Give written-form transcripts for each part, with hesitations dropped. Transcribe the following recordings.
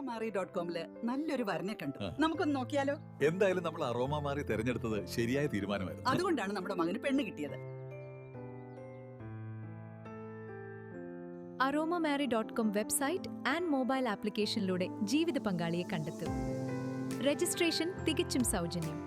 aromamari.com-ല് നല്ലൊരു വരനെ കണ്ടു. നമുക്കൊന്ന് നോക്കിയാലോ? എന്തായാലും നമ്മൾ അറോമ മാറി തെരഞ്ഞെടുത്തത് ശരിയായ തീരുമാനമായിരുന്നു. അതുകൊണ്ടാണ് നമ്മുടെ മകന് പെണ്ണ് കിട്ടിയത്. aromamari.com വെബ്സൈറ്റ് ആൻഡ് മൊബൈൽ ആപ്ലിക്കേഷനിലൂടെ ജീവിത പങ്കാളിയെ കണ്ടെത്തൂ. രജിസ്ട്രേഷൻ തികച്ചും സൗജന്യം.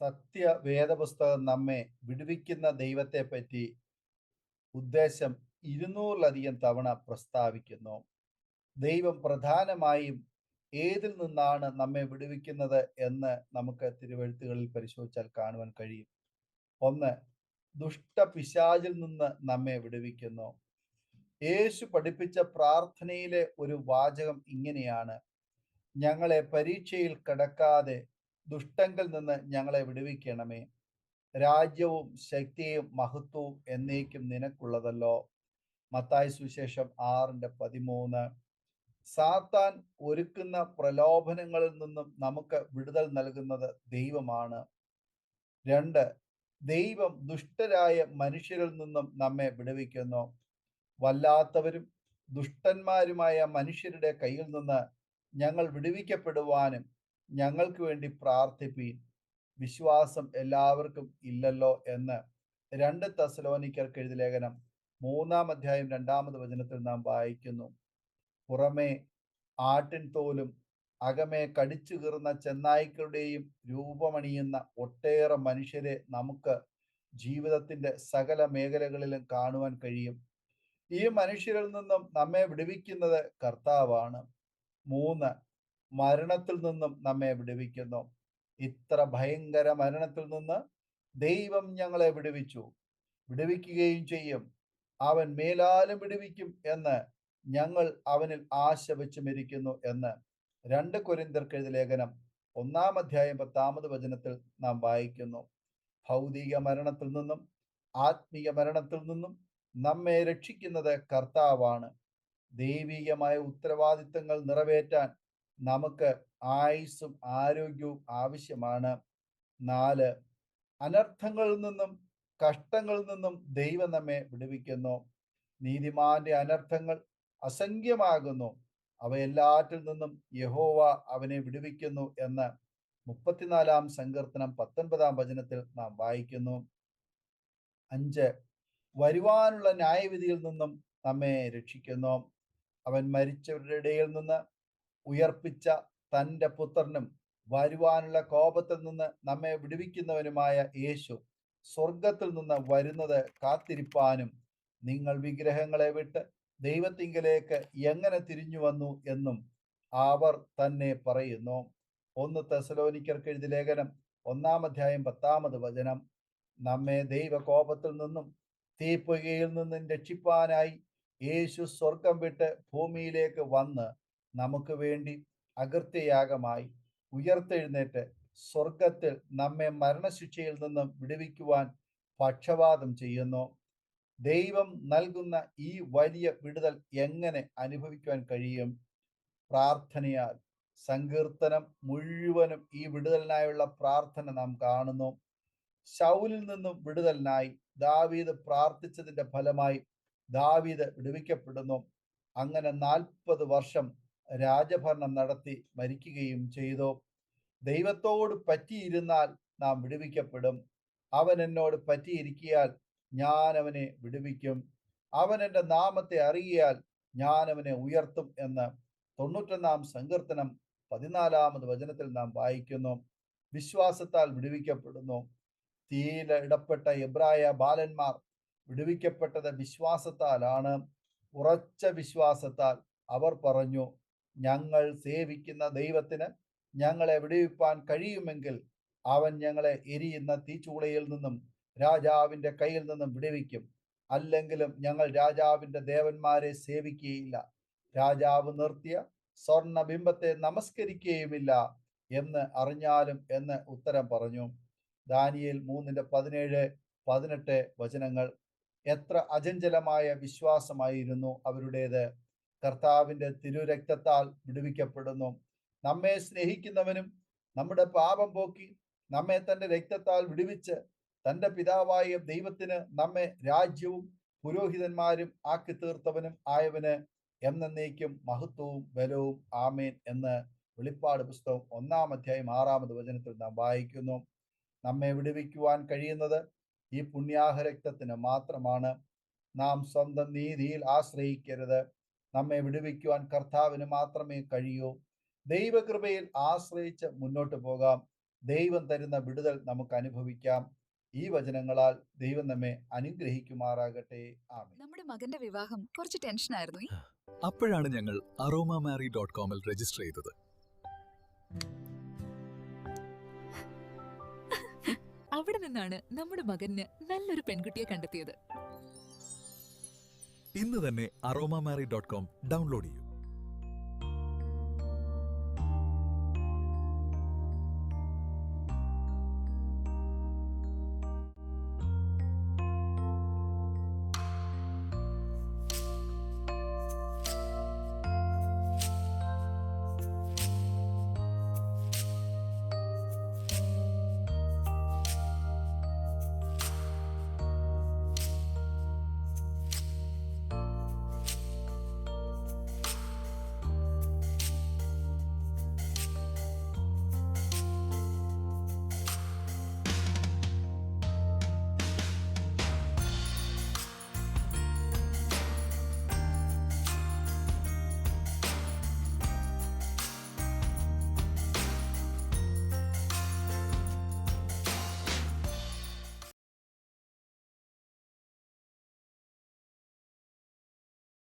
സത്യ വേദപുസ്തകം നമ്മെ വിടുവിക്കുന്ന ദൈവത്തെ പറ്റി ഉദ്ദേശം 200-ലധികം തവണ പ്രസ്താവിക്കുന്നു. ദൈവം പ്രധാനമായും ഏതിൽ നിന്നാണ് നമ്മെ വിടുവിക്കുന്നത് എന്ന് നമുക്ക് തിരുവെഴുത്തുകളിൽ പരിശോധിച്ചാൽ കാണുവാൻ കഴിയും. 1, ദുഷ്ടപിശാചിൽ നിന്ന് നമ്മെ വിടുവിക്കുന്നു. യേശു പഠിപ്പിച്ച പ്രാർത്ഥനയിലെ ഒരു വാചകം ഇങ്ങനെയാണ്: ഞങ്ങളെ പരീക്ഷയിൽ കടക്കാതെ ദുഷ്ടങ്കിൽ നിന്ന് ഞങ്ങളെ വിടുവിക്കണമേ. രാജ്യവും ശക്തിയും മഹത്വവും എന്നേക്കും നിനക്കുള്ളതല്ലോ. മത്തായി സുവിശേഷം 6:13. സാത്താൻ ഒരുക്കുന്ന പ്രലോഭനങ്ങളിൽ നിന്നും നമുക്ക് വിടുതൽ നൽകുന്നത് ദൈവമാണ്. 2, ദൈവം ദുഷ്ടരായ മനുഷ്യരിൽ നിന്നും നമ്മെ വിടുവിക്കുന്നു. വല്ലാത്തവരും ദുഷ്ടന്മാരുമായ മനുഷ്യരുടെ കയ്യിൽ നിന്ന് ഞങ്ങൾ വിടുവിക്കപ്പെടുവാനും ഞങ്ങൾക്ക് വേണ്ടി പ്രാർത്ഥിപ്പീൻ. വിശ്വാസം എല്ലാവർക്കും ഇല്ലല്ലോ എന്ന് 2 തെസ്സലോനിക്കർക്ക് എഴുതിയ ലേഖനം 3-2 നാം വായിക്കുന്നു. പുറമേ ആട്ടിൻ തോലും അകമേ കടിച്ചു കീറുന്ന ചെന്നായ്ക്കളുടെയും രൂപമണിയുന്ന ഒട്ടേറെ മനുഷ്യരെ നമുക്ക് ജീവിതത്തിന്റെ സകല മേഖലകളിലും കാണുവാൻ കഴിയും. ഈ മനുഷ്യരിൽ നിന്നും നമ്മെ വിടുവിക്കുന്നത് കർത്താവാണ്. 3, മരണത്തിൽ നിന്നും നമ്മെ വിടുവിക്കുന്നു. ഇത്ര ഭയങ്കര മരണത്തിൽ നിന്ന് ദൈവം ഞങ്ങളെ വിടുവിക്കുകയും ചെയ്യും. അവൻ മേലാലും വിടുവിക്കും എന്ന് ഞങ്ങൾ അവനിൽ ആശ വെച്ചുമിരിക്കുന്നു എന്ന് 2 കൊരിന്ത്യർക്ക് എഴുതിയ ലേഖനം 1-10 നാം വായിക്കുന്നു. ഭൗതിക മരണത്തിൽ നിന്നും ആത്മീയ മരണത്തിൽ നിന്നും നമ്മെ രക്ഷിക്കുന്നത് കർത്താവാണ്. ദൈവികമായ ഉത്തരവാദിത്തങ്ങൾ നിറവേറ്റാൻ നമുക്ക് ആയുസ്സും ആരോഗ്യവും ആവശ്യമാണ്. 4, അനർത്ഥങ്ങളിൽ നിന്നും കഷ്ടങ്ങളിൽ നിന്നും ദൈവം നമ്മെ വിടുവിക്കുന്നു. നീതിമാന്റെ അനർത്ഥങ്ങൾ അസംഖ്യമാകുന്നു, അവയെല്ലാറ്റിൽ നിന്നും യഹോവ അവനെ വിടുവിക്കുന്നു എന്ന് 34-ാം സങ്കീർത്തനം 19 നാം വായിക്കുന്നു. 5, വരുവാനുള്ള ന്യായവിധിയിൽ നിന്നും നമ്മെ രക്ഷിക്കുന്നു. അവൻ മരിച്ചവരുടെ ഇടയിൽ നിന്ന് ഉയർപ്പിച്ച തൻ്റെ പുത്രനും വരുവാനുള്ള കോപത്തിൽ നിന്ന് നമ്മെ വിടുവിക്കുന്നവനുമായ യേശു സ്വർഗത്തിൽ നിന്ന് വരുന്നത് കാത്തിരിപ്പാനും നിങ്ങൾ വിഗ്രഹങ്ങളെ വിട്ട് ദൈവത്തിങ്കലേക്ക് എങ്ങനെ തിരിഞ്ഞു വന്നു എന്നും അവർ തന്നെ പറയുന്നു. 1 തെസ്സലോനിക്കർക്ക് എഴുതിയ ലേഖനം 1-10 നമ്മെ ദൈവകോപത്തിൽ നിന്നും തീപ്പൊയ്കയിൽ നിന്നും രക്ഷിപ്പാനായി യേശു സ്വർഗം വിട്ട് ഭൂമിയിലേക്ക് വന്ന് നമുക്ക് വേണ്ടി അകൃത്യയാഗമായി ഉയർത്തെഴുന്നേറ്റ് സ്വർഗത്തിൽ നമ്മെ മരണശിക്ഷയിൽ നിന്നും വിടുവിക്കുവാൻ പക്ഷപാതം ചെയ്യുന്നു. ദൈവം നൽകുന്ന ഈ വലിയ വിടുതൽ എങ്ങനെ അനുഭവിക്കുവാൻ കഴിയും? പ്രാർത്ഥനയാൽ. സങ്കീർത്തനം മുഴുവനും ഈ വിടുതലിനായുള്ള പ്രാർത്ഥന നാം കാണുന്നു. ശൗലിൽ നിന്നും വിടുതലിനായി ദാവീദ് പ്രാർത്ഥിച്ചതിന്റെ ഫലമായി ദാവീദ് വിടുവിക്കപ്പെടുന്നു. അങ്ങനെ 40 വർഷം രാജഭരണം നടത്തി മരിക്കുകയും ചെയ്തു. ദൈവത്തോട് പറ്റിയിരുന്നാൽ നാം വിടുവിക്കപ്പെടും. അവൻ എന്നോട് പറ്റിയിരിക്കിയാൽ ഞാൻ അവനെ വിടുവിക്കും. അവൻ എൻ്റെ നാമത്തെ അറിയിയാൽ ഞാൻ അവനെ ഉയർത്തും എന്ന് 91-ാം സങ്കീർത്തനം 14 നാം വായിക്കുന്നു. വിശ്വാസത്താൽ വിടുവിക്കപ്പെടുന്നു. തീയിൽ ഇടപെട്ട എബ്രായ ബാലന്മാർ വിടുവിക്കപ്പെട്ടത് വിശ്വാസത്താലാണ്. ഉറച്ച വിശ്വാസത്താൽ അവർ പറഞ്ഞു, ഞങ്ങൾ സേവിക്കുന്ന ദൈവത്തിന് ഞങ്ങളെ വിടുവിപ്പാൻ കഴിയുമെങ്കിൽ അവൻ ഞങ്ങളെ എരിയുന്ന തീച്ചൂളയിൽ നിന്നും രാജാവിൻ്റെ കയ്യിൽ നിന്നും വിടുവിക്കും. അല്ലെങ്കിലും ഞങ്ങൾ രാജാവിൻ്റെ ദേവന്മാരെ സേവിക്കുകയില്ല, രാജാവ് നിർത്തിയ സ്വർണബിംബത്തെ നമസ്കരിക്കുകയുമില്ല എന്ന് അറിഞ്ഞാലും എന്ന് ഉത്തരം പറഞ്ഞു. ദാനിയേൽ 3:17-18 എത്ര അചഞ്ചലമായ വിശ്വാസമായിരുന്നു അവരുടേത്. കർത്താവിൻ്റെ തിരുരക്തത്താൽ വിടുവിക്കപ്പെടുന്നു. നമ്മെ സ്നേഹിക്കുന്നവനും നമ്മുടെ പാപം പോക്കി നമ്മെ തൻ്റെ രക്തത്താൽ വിടുവിച്ച് തൻ്റെ പിതാവായ ദൈവത്തിന് നമ്മെ രാജ്യവും പുരോഹിതന്മാരും ആക്കി തീർത്തവനും ആയവന് എന്നേക്കും മഹത്വവും ബലവും ആമേൻ എന്ന് വെളിപ്പാട് പുസ്തകം 1-ാം അധ്യായം 6-ാമത് വചനത്തിൽ നാം വായിക്കുന്നു. നമ്മെ വിടുവിക്കുവാൻ കഴിയുന്നത് ഈ പുണ്യാഹ രക്തത്തിന് മാത്രമാണ്. നാം സ്വന്തം നീതിയിൽ ആശ്രയിക്കരുത്. നമ്മെ വിടുവിക്കുവാൻ കർത്താവിന് മാത്രമേ കഴിയൂ. ദൈവകൃപയിൽ ആശ്രയിച്ച് മുന്നോട്ട് പോകാം. ദൈവം തരുന്ന വിടുതൽ നമുക്ക് അനുഭവിക്കാം. ഈ വചനങ്ങളാൽ ദൈവം നമ്മെ അനുഗ്രഹിക്കുമാറാകട്ടെ. ആമേൻ. നമ്മുടെ മകന്റെ വിവാഹം കുറച്ച് ടെൻഷനായിരുന്നു. അപ്പോഴാണ് ഞങ്ങൾ aromamary.com രജിസ്റ്റർ ചെയ്തത്. അവിടെ നിന്നാണ് നമ്മുടെ മകന് നല്ലൊരു പെൺകുട്ടിയെ കണ്ടെത്തിയത്. ഇന്ന് തന്നെ aromamary.com ഡൗൺലോഡ് ചെയ്യൂ.